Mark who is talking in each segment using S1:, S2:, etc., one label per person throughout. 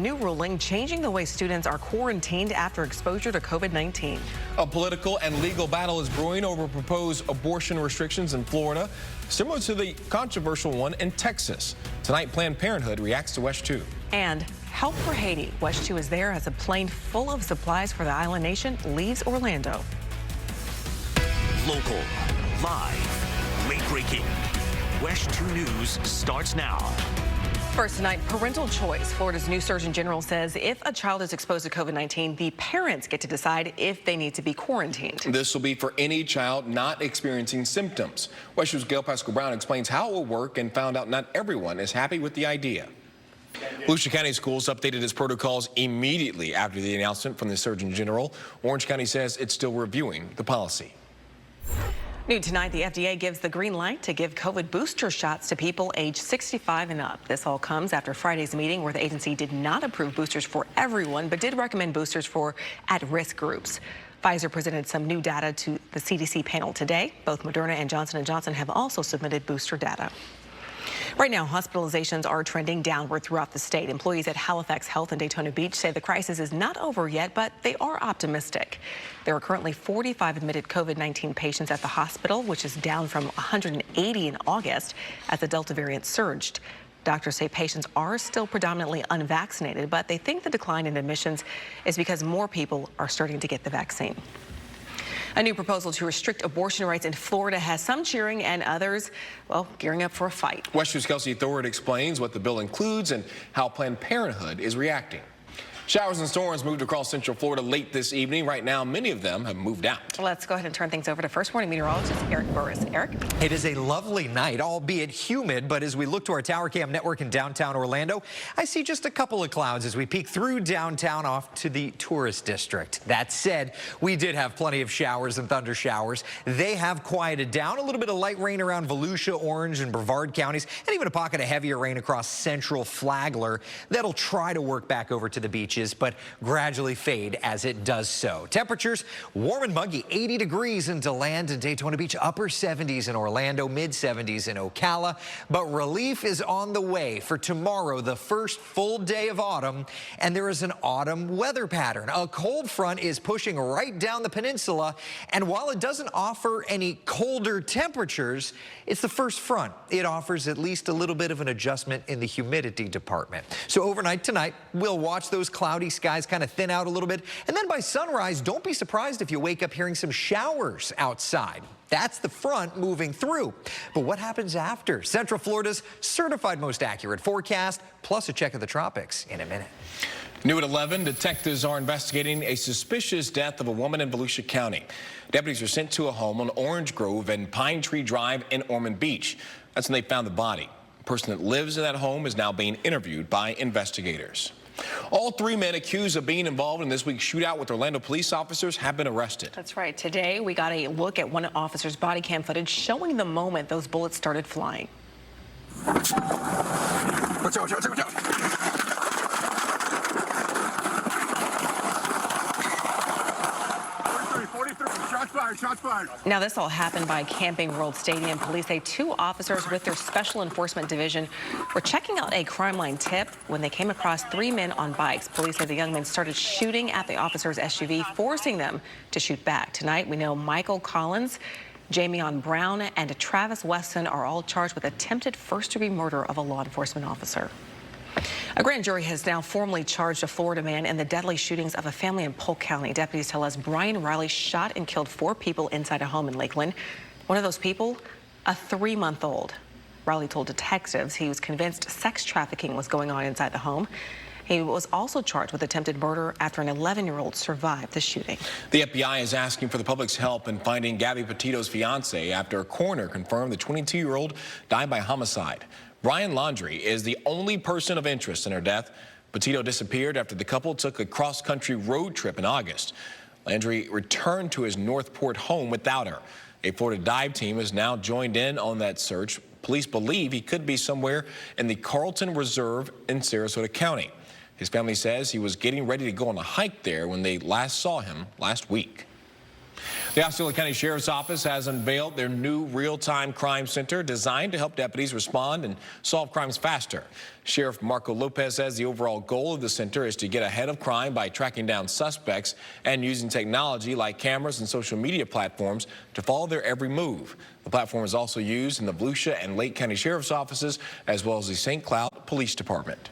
S1: New ruling changing the way students are quarantined after exposure to COVID-19.
S2: A political and legal battle is brewing over proposed abortion restrictions in Florida, similar to the controversial one in Texas. Tonight, Planned Parenthood reacts to WESH 2.
S1: And help for Haiti. WESH 2 is there as a plane full of supplies for the island nation leaves Orlando.
S3: Local, live, late-breaking. WESH 2 News starts now.
S1: First tonight, parental choice. Florida's new Surgeon General says if a child is exposed to COVID-19, the parents get to decide if they need to be quarantined.
S2: This will be for any child not experiencing symptoms. WESH's Gail Pascal-Brown explains how it will work and found out not everyone is happy with the idea. Volusia County Schools updated its protocols immediately after the announcement from the Surgeon General. Orange County says it's still reviewing the policy.
S1: New tonight, the FDA gives the green light to give COVID booster shots to people age 65 and up. This all comes after Friday's meeting where the agency did not approve boosters for everyone, but did recommend boosters for at-risk groups. Pfizer presented some new data to the CDC panel today. Both Moderna and Johnson & Johnson have also submitted booster data. Right now, hospitalizations are trending downward throughout the state. Employees at Halifax Health in Daytona Beach say the crisis is not over yet, but they are optimistic. There are currently 45 admitted COVID-19 patients at the hospital, which is down from 180 in August as the Delta variant surged. Doctors say patients are still predominantly unvaccinated, but they think the decline in admissions is because more people are starting to get the vaccine. A new proposal to restrict abortion rights in Florida has some cheering and others, well, gearing up for a fight.
S2: WESH 2's Kelsey Thorud explains what the bill includes and how Planned Parenthood is reacting. Showers and storms moved across Central Florida late this evening. Right now, many of them have moved out.
S1: Let's go ahead and turn things over to First Warning meteorologist Eric Burris. Eric?
S4: It is a lovely night, albeit humid, but as we look to our tower cam network in downtown Orlando, I see just a couple of clouds as we peek through downtown off to the tourist district. That said, we did have plenty of showers and thunder showers. They have quieted down. A little bit of light rain around Volusia, Orange, and Brevard counties, and even a pocket of heavier rain across central Flagler. That'll try to work back over to the beaches, but gradually fade as it does so. Temperatures warm and muggy, 80 degrees in DeLand and Daytona Beach, upper 70s in Orlando, mid 70s in Ocala. But relief is on the way for tomorrow, the first full day of autumn, and there is an autumn weather pattern. A cold front is pushing right down the peninsula, and while it doesn't offer any colder temperatures, it's the first front. It offers at least a little bit of an adjustment in the humidity department. So overnight tonight, we'll watch those cloudy skies kind of thin out a little bit. And then by sunrise, don't be surprised if you wake up hearing some showers outside. That's the front moving through. But what happens after? Central Florida's certified most accurate forecast, plus a check of the tropics in a minute.
S2: New at 11, detectives are investigating a suspicious death of a woman in Volusia County. Deputies were sent to a home on Orange Grove and Pine Tree Drive in Ormond Beach. That's when they found the body. The person that lives in that home is now being interviewed by investigators. All three men accused of being involved in this week's shootout with Orlando police officers have been arrested.
S1: That's right. Today, we got a look at one officer's body cam footage showing the moment those bullets started flying.
S5: Watch out, watch out, watch out. Shots fired.
S1: Now, this all happened by Camping World Stadium. Police say two officers with their Special Enforcement Division were checking out a crime line tip when they came across three men on bikes. Police say the young men started shooting at the officer's SUV, forcing them to shoot back. Tonight, we know Michael Collins, Jamion Brown, and Travis Weston are all charged with attempted first-degree murder of a law enforcement officer. A grand jury has now formally charged a Florida man in the deadly shootings of a family in Polk County. Deputies tell us Brian Riley shot and killed 4 people inside a home in Lakeland. One of those people, a 3-month-old. Riley told detectives he was convinced sex trafficking was going on inside the home. He was also charged with attempted murder after an 11-year-old survived the shooting.
S2: The FBI is asking for the public's help in finding Gabby Petito's fiance after a coroner confirmed the 22-year-old died by homicide. Brian Laundrie is the only person of interest in her death. Petito disappeared after the couple took a cross-country road trip in August. Landry returned to his Northport home without her. A Florida dive team has now joined in on that search. Police believe he could be somewhere in the Carlton Reserve in Sarasota County. His family says he was getting ready to go on a hike there when they last saw him last week. The Osceola County Sheriff's Office has unveiled their new real-time crime center designed to help deputies respond and solve crimes faster. Sheriff Marco Lopez says the overall goal of the center is to get ahead of crime by tracking down suspects and using technology like cameras and social media platforms to follow their every move. The platform is also used in the Volusia and Lake County Sheriff's Offices as well as the St. Cloud Police Department.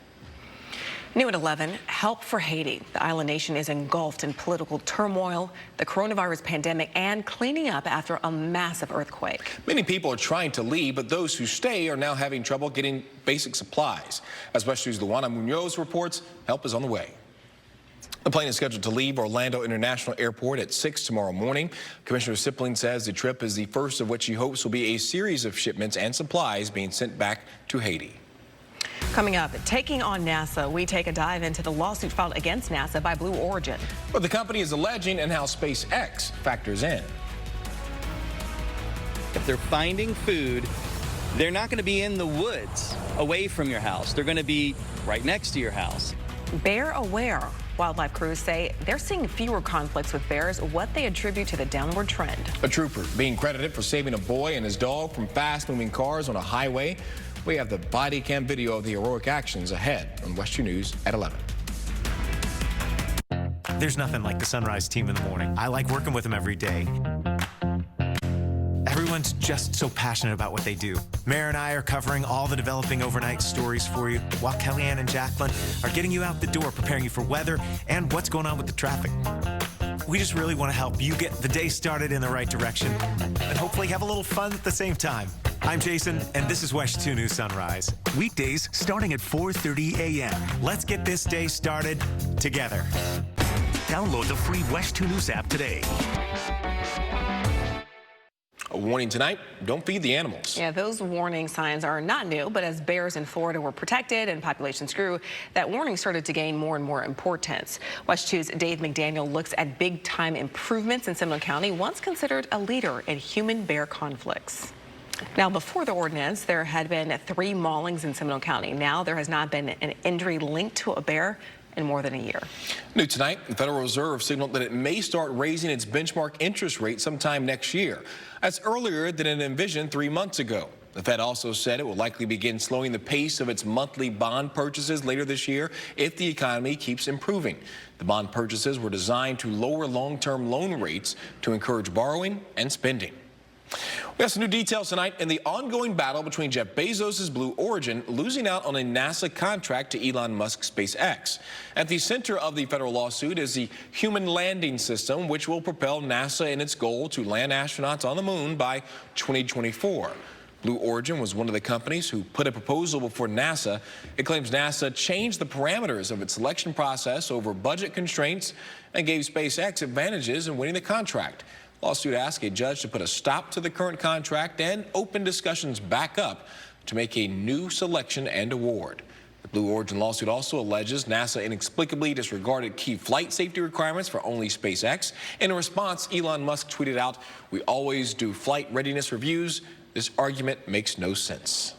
S1: New at 11, help for Haiti. The island nation is engulfed in political turmoil, the coronavirus pandemic, and cleaning up after a massive earthquake.
S2: Many people are trying to leave, but those who stay are now having trouble getting basic supplies. As WESH News' Luana Munoz reports, help is on the way. The plane is scheduled to leave Orlando International Airport at 6 tomorrow morning. Commissioner Sipling says the trip is the first of what she hopes will be a series of shipments and supplies being sent back to Haiti.
S1: Coming up, taking on NASA, we take a dive into the lawsuit filed against NASA by Blue Origin.
S2: What the company is alleging and how SpaceX factors in.
S6: If they're finding food, they're not going to be in the woods away from your house. They're going to be right next to your house.
S1: Bear aware. Wildlife crews say they're seeing fewer conflicts with bears, what they attribute to the downward trend.
S2: A trooper being credited for saving a boy and his dog from fast-moving cars on a highway. We have the body cam video of the heroic actions ahead on WESH 2 News at 11.
S7: There's nothing like the Sunrise team in the morning. I like working with them every day. Everyone's just so passionate about what they do. Mare and I are covering all the developing overnight stories for you, while Kellyanne and Jacqueline are getting you out the door, preparing you for weather and what's going on with the traffic. We just really want to help you get the day started in the right direction and hopefully have a little fun at the same time. I'm Jason, and this is WESH 2 News Sunrise.
S3: Weekdays starting at 4:30 a.m.
S7: Let's get this day started together.
S3: Download the free WESH 2 News app today.
S2: A warning tonight, don't feed the animals.
S1: Yeah, those warning signs are not new, but as bears in Florida were protected and populations grew, that warning started to gain more and more importance. WESH 2's Dave McDaniel looks at big-time improvements in Seminole County, once considered a leader in human-bear conflicts. Now, before the ordinance, there had been 3 maulings in Seminole County. Now there has not been an injury linked to a bear in more than a year.
S2: New tonight, the Federal Reserve signaled that it may start raising its benchmark interest rate sometime next year. That's earlier than it envisioned 3 months ago. The Fed also said it will likely begin slowing the pace of its monthly bond purchases later this year if the economy keeps improving. The bond purchases were designed to lower long-term loan rates to encourage borrowing and spending. We have some new details tonight in the ongoing battle between Jeff Bezos' Blue Origin losing out on a NASA contract to Elon Musk's SpaceX. At the center of the federal lawsuit is the Human Landing System, which will propel NASA in its goal to land astronauts on the moon by 2024. Blue Origin was one of the companies who put a proposal before NASA. It claims NASA changed the parameters of its selection process over budget constraints and gave SpaceX advantages in winning the contract. Lawsuit asked a judge to put a stop to the current contract and open discussions back up to make a new selection and award. The Blue Origin lawsuit also alleges NASA inexplicably disregarded key flight safety requirements for only SpaceX. In a response, Elon Musk tweeted out, "We always do flight readiness reviews. This argument makes no sense."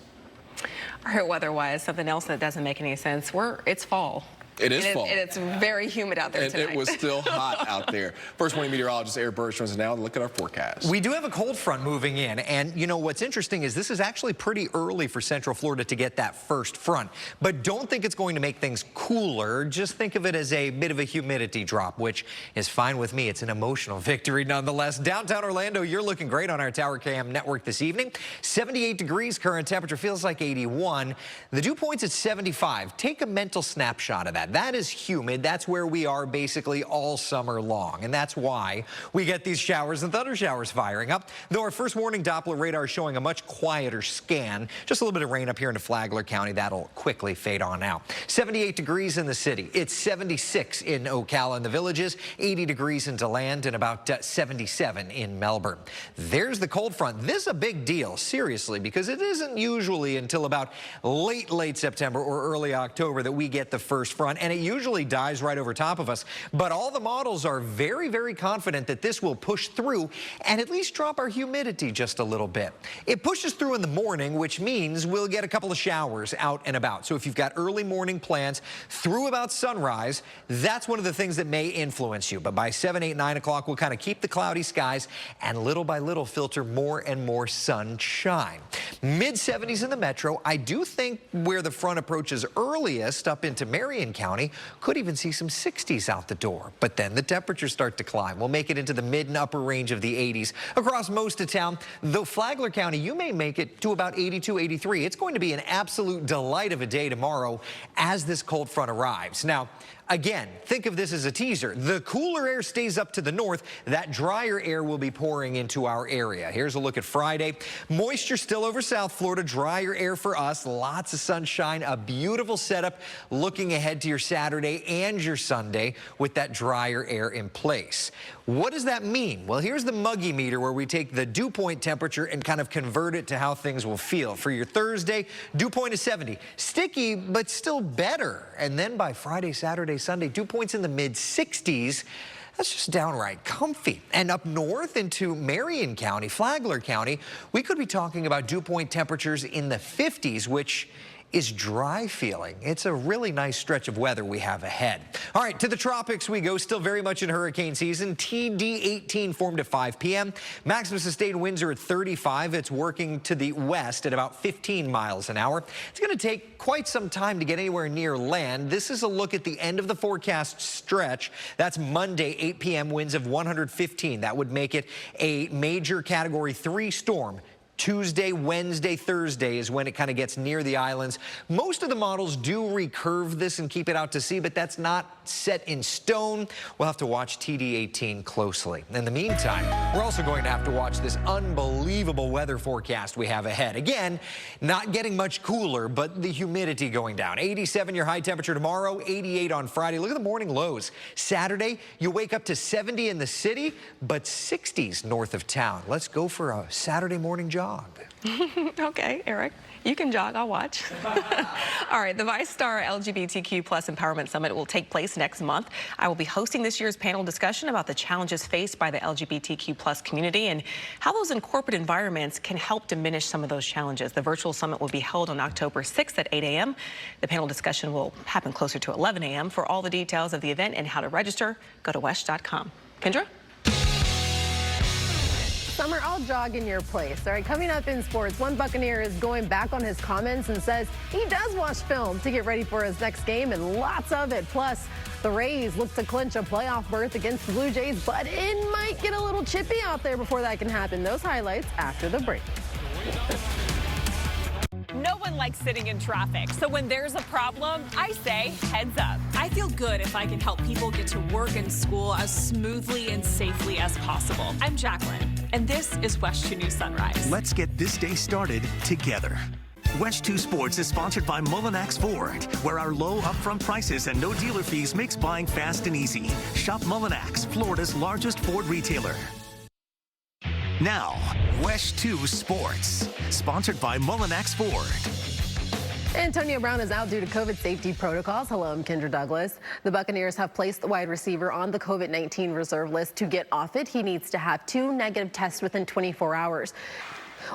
S1: All right, weather-wise, something else that doesn't make any sense. It's fall.
S2: It is fall.
S1: And it's very humid out there
S2: and
S1: tonight.
S2: It was still hot out there. First morning meteorologist Eric Burris joins us now to look at our forecast.
S4: We do have a cold front moving in, and you know what's interesting is this is actually pretty early for Central Florida to get that first front. But don't think it's going to make things cooler. Just think of it as a bit of a humidity drop, which is fine with me. It's an emotional victory nonetheless. Downtown Orlando, you're looking great on our Tower Cam network this evening. 78 degrees current temperature, feels like 81. The dew point's at 75. Take a mental snapshot of that. That is humid. That's where we are basically all summer long, and that's why we get these showers and thunder showers firing up. Though our first warning Doppler radar is showing a much quieter scan. Just a little bit of rain up here into Flagler County. That'll quickly fade on out. 78 degrees in the city. It's 76 in Ocala and the Villages, 80 degrees in DeLand, and about 77 in Melbourne. There's the cold front. This is a big deal, seriously, because it isn't usually until about late September or early October that we get the first front. one, and it usually dies right over top of us. But all the models are very, very confident that this will push through and at least drop our humidity just a little bit. It pushes through in the morning, which means we'll get a couple of showers out and about. So if you've got early morning plans through about sunrise, that's one of the things that may influence you. But by 7, 8, 9 o'clock, we'll kind of keep the cloudy skies and little by little filter more and more sunshine. Mid-70s in the metro. I do think where the front approaches earliest up into Marion County, could even see some 60s out the door. But then the temperatures start to climb. We'll make it into the mid and upper range of the 80s across most of town. Though Flagler County, you may make it to about 82, 83. It's going to be an absolute delight of a day tomorrow as this cold front arrives. Now, again, think of this as a teaser. The cooler air stays up to the north. That drier air will be pouring into our area. Here's a look at Friday. Moisture still over South Florida. Drier air for us. Lots of sunshine. A beautiful setup looking ahead to your Saturday and your Sunday with that drier air in place. What does that mean? Well, here's the muggy meter where we take the dew point temperature and kind of convert it to how things will feel. For your Thursday, dew point is 70. Sticky, but still better. And then by Friday, Saturday, Sunday, dew points in the mid-60s. That's just downright comfy. And up north into Marion County, Flagler County, we could be talking about dew point temperatures in the 50s, which is dry feeling. It's a really nice stretch of weather we have ahead. All right, to the tropics we go, still very much in hurricane season. TD18 formed at 5 p.m. Maximum sustained winds are at 35. It's working to the west at about 15 miles an hour. It's going to take quite some time to get anywhere near land. This is a look at the end of the forecast stretch. That's Monday, 8 p.m. winds of 115. That would make it a major Category 3 storm. Tuesday, Wednesday, Thursday is when it kind of gets near the islands. Most of the models do recurve this and keep it out to sea, but that's not set in stone. We'll have to watch TD18 closely. In the meantime, we're also going to have to watch this unbelievable weather forecast we have ahead. Again, not getting much cooler, but the humidity going down. 87 your high temperature tomorrow, 88 on Friday. Look at the morning lows. Saturday, you wake up to 70 in the city, but 60s north of town. Let's go for a Saturday morning jog.
S1: Okay, Eric, you can jog. I'll watch. All right, the Vice Star LGBTQ+ Empowerment Summit will take place next month. I will be hosting this year's panel discussion about the challenges faced by the LGBTQ+ community and how those in corporate environments can help diminish some of those challenges. The virtual summit will be held on October 6th at 8 a.m. The panel discussion will happen closer to 11 a.m. For all the details of the event and how to register, go to WESH.com. Kendra?
S8: Summer, I'll jog in your place. All right, coming up in sports, one Buccaneer is going back on his comments and says he does watch film to get ready for his next game, and lots of it. Plus, the Rays look to clinch a playoff berth against the Blue Jays, but it might get a little chippy out there before that can happen. Those highlights after the break.
S9: No one likes sitting in traffic, so when there's a problem, I say heads up. I feel good if I can help people get to work and school as smoothly and safely as possible. I'm Jacqueline, and this is WESH 2 News Sunrise.
S3: Let's get this day started together. WESH 2 Sports is sponsored by Mullinax Ford, where our low upfront prices and no dealer fees makes buying fast and easy. Shop Mullinax, Florida's largest Ford retailer. Now, WESH 2 Sports, sponsored by Mullinax Ford.
S8: Antonio Brown is out due to COVID safety protocols. Hello, I'm Kendra Douglas. The Buccaneers have placed the wide receiver on the COVID-19 reserve list. To get off it, he needs to have 2 negative tests within 24 hours.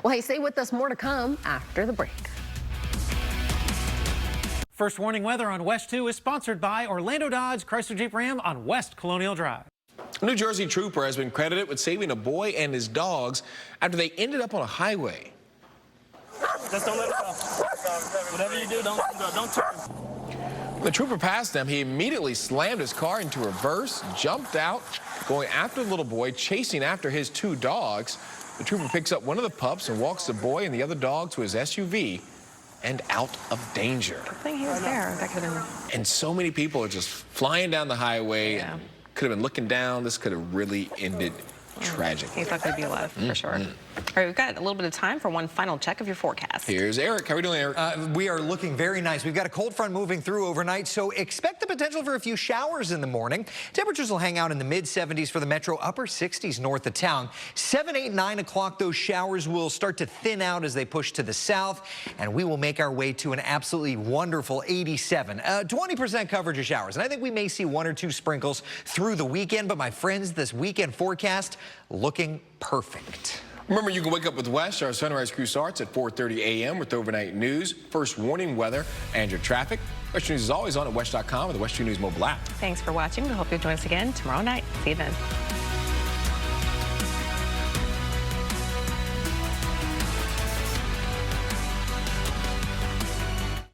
S8: Well, hey, stay with us. More to come after the break.
S10: First warning weather on WESH 2 is sponsored by Orlando Dodge Chrysler Jeep Ram on West Colonial Drive.
S2: A New Jersey trooper has been credited with saving a boy and his dogs after they ended up on a highway.
S11: Just don't let it go. Whatever you do, don't turn.
S2: When the trooper passed them, he immediately slammed his car into reverse, jumped out, going after the little boy, chasing after his 2 dogs. The trooper picks up one of the pups and walks the boy and the other dog to his SUV and out of danger.
S1: I think he was there. That could have been.
S2: And so many people are just flying down the highway.
S1: Yeah.
S2: And could have been looking down. This could have really ended tragically.
S1: He's not going to be alive, for sure. All right, we've got a little bit of time for one final check of your forecast.
S2: Here's Eric. How are we doing, Eric?
S4: We are looking very nice. We've got a cold front moving through overnight, so expect the potential for a few showers in the morning. Temperatures will hang out in the mid-70s for the metro, upper 60s north of town. 7, 8, 9 o'clock, those showers will start to thin out as they push to the south, and we will make our way to an absolutely wonderful 87. 20% coverage of showers, and I think we may see 1 or 2 sprinkles through the weekend, but my friends, this weekend forecast looking perfect.
S2: Remember, you can wake up with WESH. Our sunrise crew starts at 4:30 a.m. with overnight news, first warning weather, and your traffic. WESH News is always on at WESH.com or the WESH 2 News mobile app.
S1: Thanks for watching. We hope you'll join us again tomorrow night. See you then.